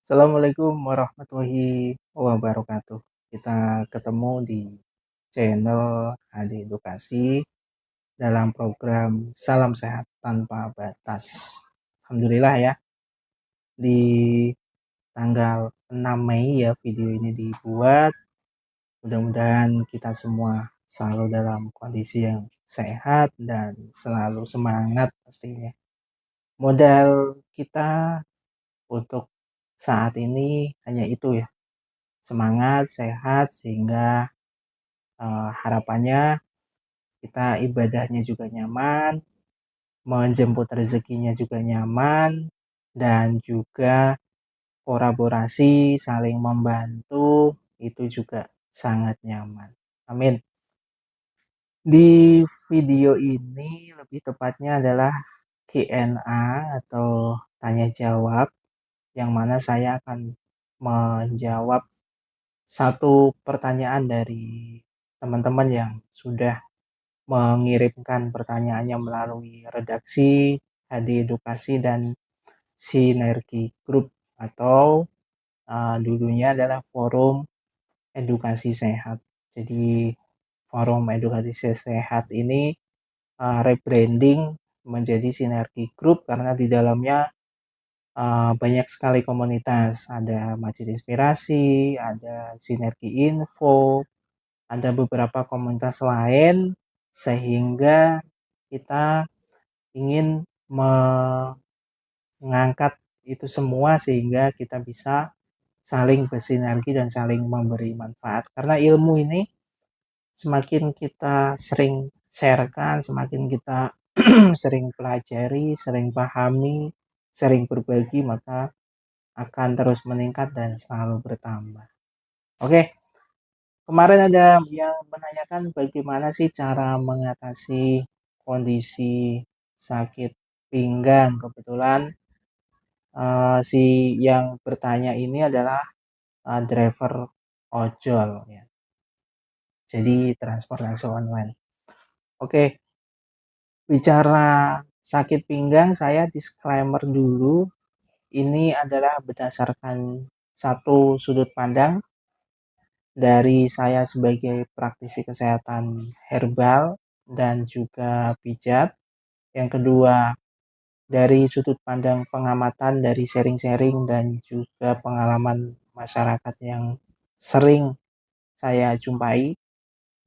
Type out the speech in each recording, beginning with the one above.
Assalamualaikum warahmatullahi wabarakatuh. Kita ketemu di channel Adi Edukasi dalam program Salam Sehat Tanpa Batas. Alhamdulillah ya, di tanggal 6 Mei ya video ini dibuat. Mudah-mudahan kita semua selalu dalam kondisi yang sehat dan selalu semangat pastinya. Modal kita untuk saat ini hanya itu ya, semangat, sehat, sehingga harapannya kita ibadahnya juga nyaman, menjemput rezekinya juga nyaman, dan juga kolaborasi saling membantu itu juga sangat nyaman. Amin. Di video ini lebih tepatnya adalah Q&A atau tanya jawab, yang mana saya akan menjawab satu pertanyaan dari teman-teman yang sudah mengirimkan pertanyaannya melalui redaksi Hadi Edukasi dan Sinergi Group atau dulunya adalah Forum Edukasi Sehat. Jadi Forum Edukasi Sehat ini rebranding menjadi Sinergi Group karena di dalamnya banyak sekali komunitas, ada Masjid Inspirasi, ada Sinergi Info, ada beberapa komunitas lain, sehingga kita ingin mengangkat itu semua sehingga kita bisa saling bersinergi dan saling memberi manfaat. Karena ilmu ini semakin kita sering sharekan, semakin kita sering pelajari, sering pahami, sering berbagi, maka akan terus meningkat dan selalu bertambah. Oke, kemarin ada yang menanyakan bagaimana sih cara mengatasi kondisi sakit pinggang. Kebetulan si yang bertanya ini adalah driver ojol ya. Jadi transportasi online. Oke, bicara sakit pinggang, saya disclaimer dulu. Ini adalah berdasarkan satu sudut pandang dari saya sebagai praktisi kesehatan herbal dan juga pijat. Yang kedua, dari sudut pandang pengamatan dari sharing-sharing dan juga pengalaman masyarakat yang sering saya jumpai.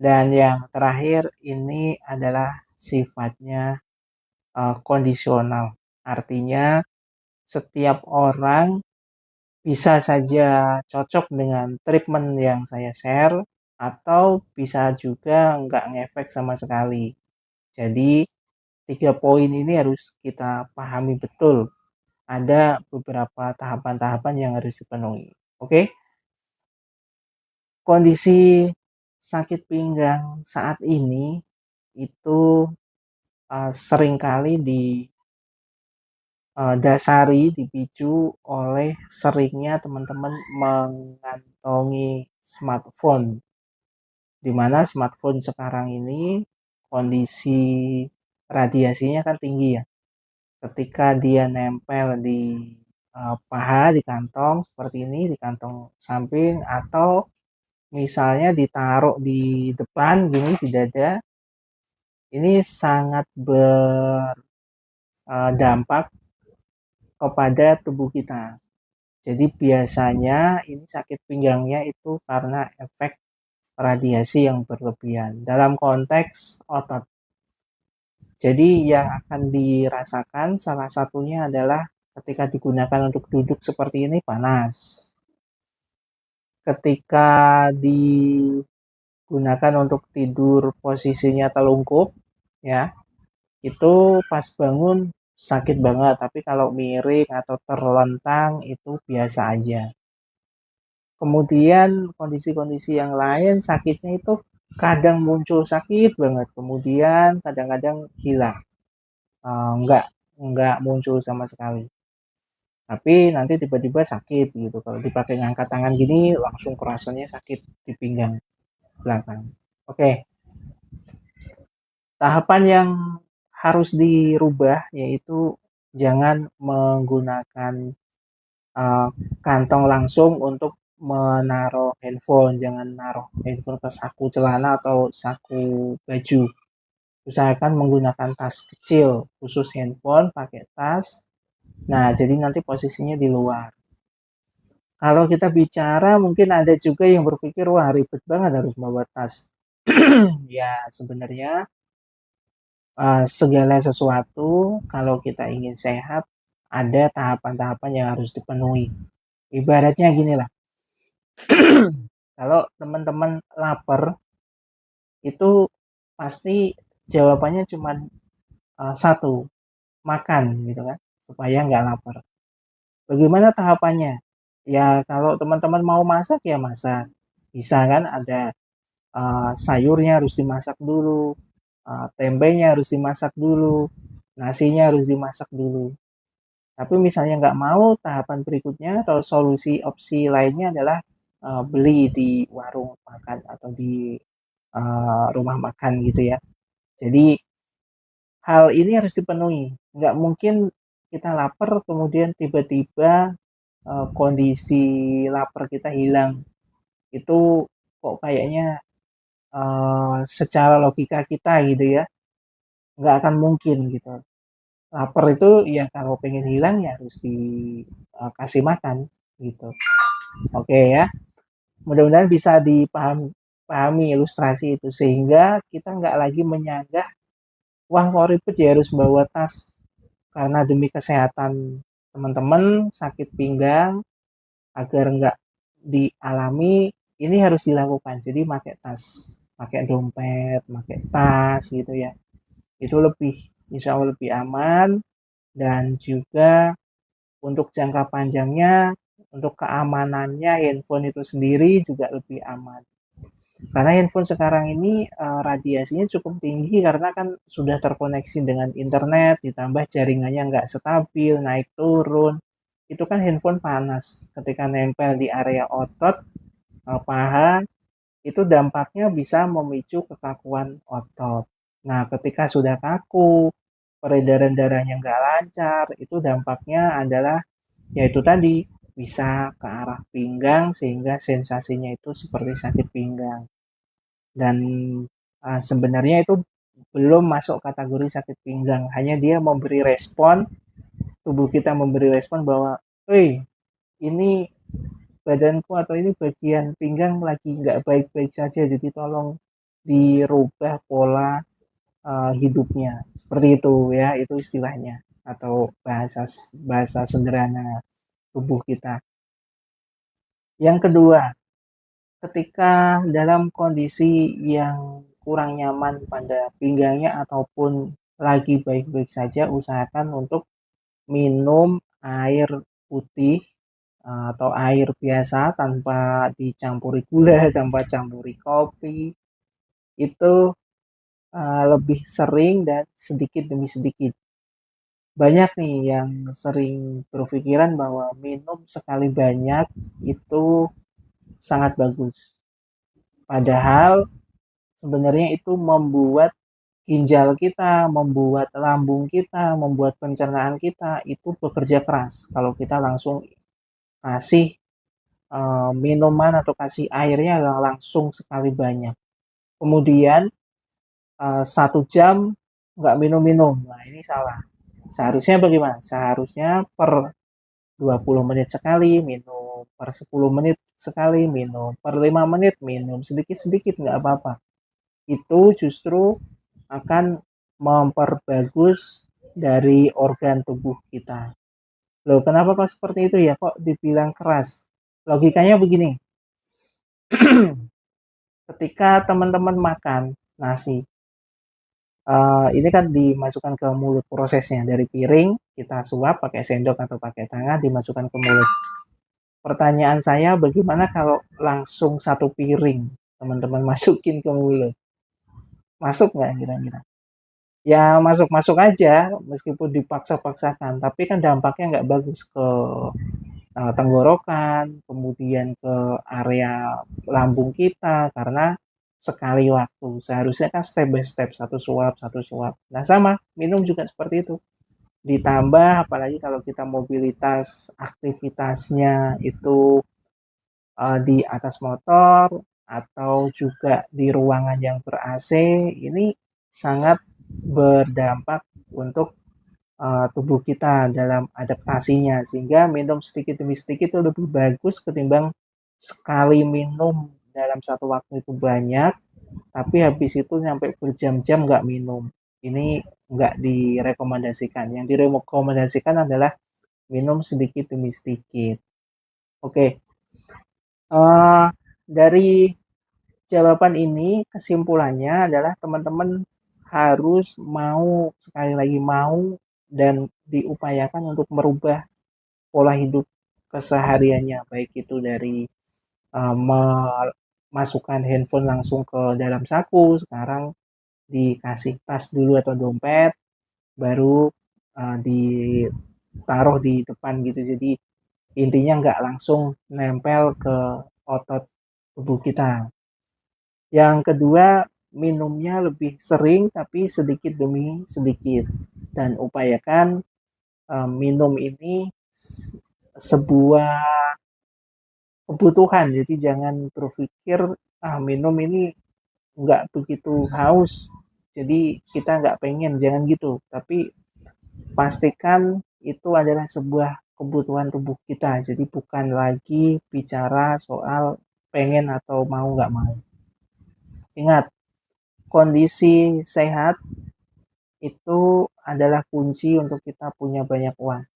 Dan yang terakhir ini adalah sifatnya kondisional. Artinya setiap orang bisa saja cocok dengan treatment yang saya share atau bisa juga nggak ngefek sama sekali. Jadi 3 poin ini harus kita pahami betul. Ada beberapa tahapan-tahapan yang harus dipenuhi. Oke? Kondisi sakit pinggang saat ini itu seringkali dasari dipicu oleh seringnya teman-teman mengantongi smartphone, di mana smartphone sekarang ini kondisi radiasinya kan tinggi ya. Ketika dia nempel di paha, di kantong seperti ini, di kantong samping, atau misalnya ditaruh di depan gini di dada, ini sangat berdampak kepada tubuh kita. Jadi biasanya ini sakit pinggangnya itu karena efek radiasi yang berlebihan dalam konteks otot. Jadi yang akan dirasakan salah satunya adalah ketika digunakan untuk duduk seperti ini panas. Ketika digunakan untuk tidur posisinya telungkup ya, itu pas bangun sakit banget, tapi kalau miring atau terlentang itu biasa aja. Kemudian kondisi-kondisi yang lain sakitnya itu kadang muncul sakit banget, kemudian kadang-kadang hilang, nggak muncul sama sekali. Tapi nanti tiba-tiba sakit gitu. Kalau dipakai ngangkat tangan gini langsung kerasanya sakit di pinggang belakang. Oke, tahapan yang harus dirubah yaitu jangan menggunakan kantong langsung untuk menaruh handphone. Jangan naruh handphone ke saku celana atau saku baju. Usahakan menggunakan tas kecil khusus handphone, pakai tas. Nah, jadi nanti posisinya di luar. Kalau kita bicara, mungkin ada juga yang berpikir, wah ribet banget harus bawa tas. Ya, sebenarnya segala sesuatu kalau kita ingin sehat, ada tahapan-tahapan yang harus dipenuhi. Ibaratnya gini lah, kalau teman-teman lapar, itu pasti jawabannya cuma satu, makan gitu kan, supaya nggak lapar. Bagaimana tahapannya? Ya kalau teman-teman mau masak ya masak. Bisa kan ada sayurnya harus dimasak dulu, tempenya harus dimasak dulu, nasinya harus dimasak dulu. Tapi misalnya nggak mau, tahapan berikutnya atau solusi opsi lainnya adalah beli di warung makan atau di rumah makan gitu ya. Jadi hal ini harus dipenuhi. Nggak mungkin kita lapar kemudian tiba-tiba kondisi lapar kita hilang. Itu kok kayaknya secara logika kita gitu ya, nggak akan mungkin gitu. Lapar itu ya kalau pengen hilang ya harus dikasih makan gitu. Oke ya, mudah-mudahan bisa dipahami ilustrasi itu sehingga kita nggak lagi menyanggah, wah kok ribet ya harus bawa tas karena demi kesehatan teman-teman sakit pinggang agar nggak dialami ini harus dilakukan. Jadi pakai tas, pakai dompet, pakai tas gitu ya. Itu lebih insya Allah lebih aman dan juga untuk jangka panjangnya, untuk keamanannya handphone itu sendiri juga lebih aman. Karena handphone sekarang ini radiasinya cukup tinggi karena kan sudah terkoneksi dengan internet, ditambah jaringannya nggak stabil, naik turun. Itu kan handphone panas. Ketika nempel di area otot, paha, itu dampaknya bisa memicu kekakuan otot. Nah, ketika sudah kaku, peredaran darahnya nggak lancar, itu dampaknya adalah yaitu tadi bisa ke arah pinggang sehingga sensasinya itu seperti sakit pinggang. Dan sebenarnya itu belum masuk kategori sakit pinggang, hanya dia memberi respon, tubuh kita memberi respon bahwa, "Hei, ini badanku atau ini bagian pinggang lagi nggak baik-baik saja, jadi tolong dirubah pola hidupnya." Seperti itu ya, itu istilahnya atau bahasa bahasa sederhana tubuh kita. Yang kedua, ketika dalam kondisi yang kurang nyaman pada pinggangnya ataupun lagi baik-baik saja, usahakan untuk minum air putih atau air biasa tanpa dicampuri gula, tanpa campuri kopi. Itu lebih sering dan sedikit demi sedikit. Banyak nih yang sering berpikiran bahwa minum sekali banyak itu sangat bagus. Padahal sebenarnya itu membuat ginjal kita, membuat lambung kita, membuat pencernaan kita itu bekerja keras. Kalau kita langsung kasih minuman atau kasih airnya langsung sekali banyak. Kemudian 1 jam nggak minum-minum. Nah ini salah. Seharusnya bagaimana? Seharusnya per 20 menit sekali minum, per 10 menit sekali minum, per 5 menit minum, sedikit-sedikit nggak apa-apa. Itu justru akan memperbagus dari organ tubuh kita. Loh, kenapa kok seperti itu ya? Kok dibilang keras? Logikanya begini. Ketika teman-teman makan nasi, ini kan dimasukkan ke mulut prosesnya dari piring, kita suap pakai sendok atau pakai tangan, dimasukkan ke mulut. Pertanyaan saya, bagaimana kalau langsung satu piring teman-teman masukin ke mulut? Masuk nggak kira-kira? Ya masuk-masuk aja meskipun dipaksa-paksakan, tapi kan dampaknya nggak bagus ke tenggorokan, kemudian ke area lambung kita karena sekali waktu. Seharusnya kan step by step, satu suap, satu suap. Nah sama, minum juga seperti itu. Ditambah apalagi kalau kita mobilitas aktivitasnya itu di atas motor atau juga di ruangan yang ber-AC, ini sangat berdampak untuk tubuh kita dalam adaptasinya, sehingga minum sedikit demi sedikit itu lebih bagus ketimbang sekali minum dalam satu waktu itu banyak tapi habis itu sampai berjam-jam nggak minum. Ini nggak direkomendasikan. Yang direkomendasikan adalah minum sedikit demi sedikit. Oke, dari jawaban ini kesimpulannya adalah teman-teman harus mau, sekali lagi mau, dan diupayakan untuk merubah pola hidup kesehariannya, baik itu dari memasukkan handphone langsung ke dalam saku, sekarang dikasih tas dulu atau dompet, baru ditaruh di depan gitu. Jadi intinya nggak langsung nempel ke otot tubuh kita. Yang kedua, minumnya lebih sering tapi sedikit demi sedikit, dan upayakan minum ini sebuah kebutuhan. Jadi jangan berpikir minum ini nggak begitu haus, jadi kita nggak pengen, jangan gitu. Tapi pastikan itu adalah sebuah kebutuhan tubuh kita, jadi bukan lagi bicara soal pengen atau mau nggak mau. Ingat, kondisi sehat itu adalah kunci untuk kita punya banyak uang.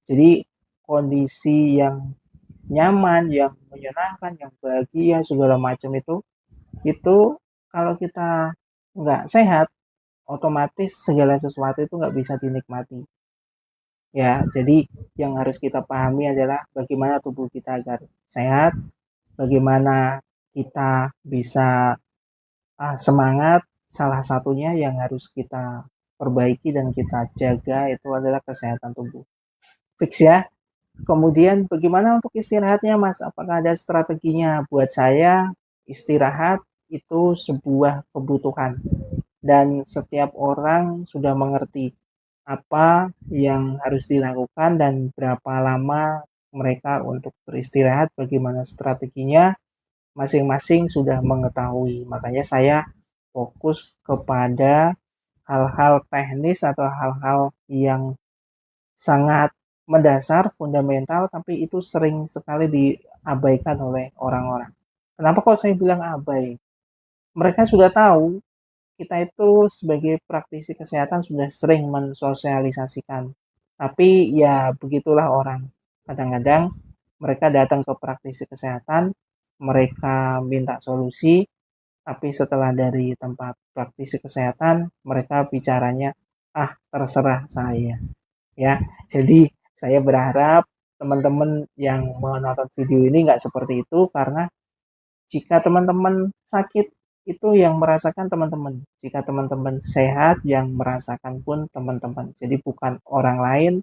Jadi kondisi yang nyaman, yang menyenangkan, yang bahagia segala macam itu kalau kita nggak sehat, otomatis segala sesuatu itu nggak bisa dinikmati. Ya, jadi yang harus kita pahami adalah bagaimana tubuh kita agar sehat, bagaimana kita bisa semangat. Salah satunya yang harus kita perbaiki dan kita jaga itu adalah kesehatan tubuh. Fix ya. Kemudian bagaimana untuk istirahatnya, Mas? Apakah ada strateginya? Buat saya, istirahat itu sebuah kebutuhan dan setiap orang sudah mengerti apa yang harus dilakukan dan berapa lama mereka untuk beristirahat, bagaimana strateginya, masing-masing sudah mengetahui. Makanya saya fokus kepada hal-hal teknis atau hal-hal yang sangat mendasar, fundamental, tapi itu sering sekali diabaikan oleh orang-orang. Kenapa kok saya bilang abai? Mereka sudah tahu, kita itu sebagai praktisi kesehatan sudah sering mensosialisasikan. Tapi ya begitulah orang. Kadang-kadang mereka datang ke praktisi kesehatan, mereka minta solusi, tapi setelah dari tempat praktisi kesehatan, mereka bicaranya, terserah saya. Ya, jadi saya berharap teman-teman yang menonton video ini nggak seperti itu, karena jika teman-teman sakit, itu yang merasakan teman-teman. Jika teman-teman sehat, yang merasakan pun teman-teman. Jadi bukan orang lain,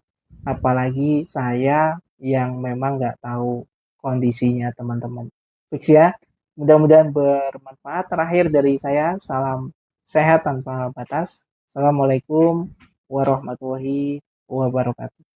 apalagi saya yang memang nggak tahu kondisinya teman-teman. Fix ya, mudah-mudahan bermanfaat. Terakhir dari saya, salam sehat tanpa batas. Assalamualaikum warahmatullahi wabarakatuh.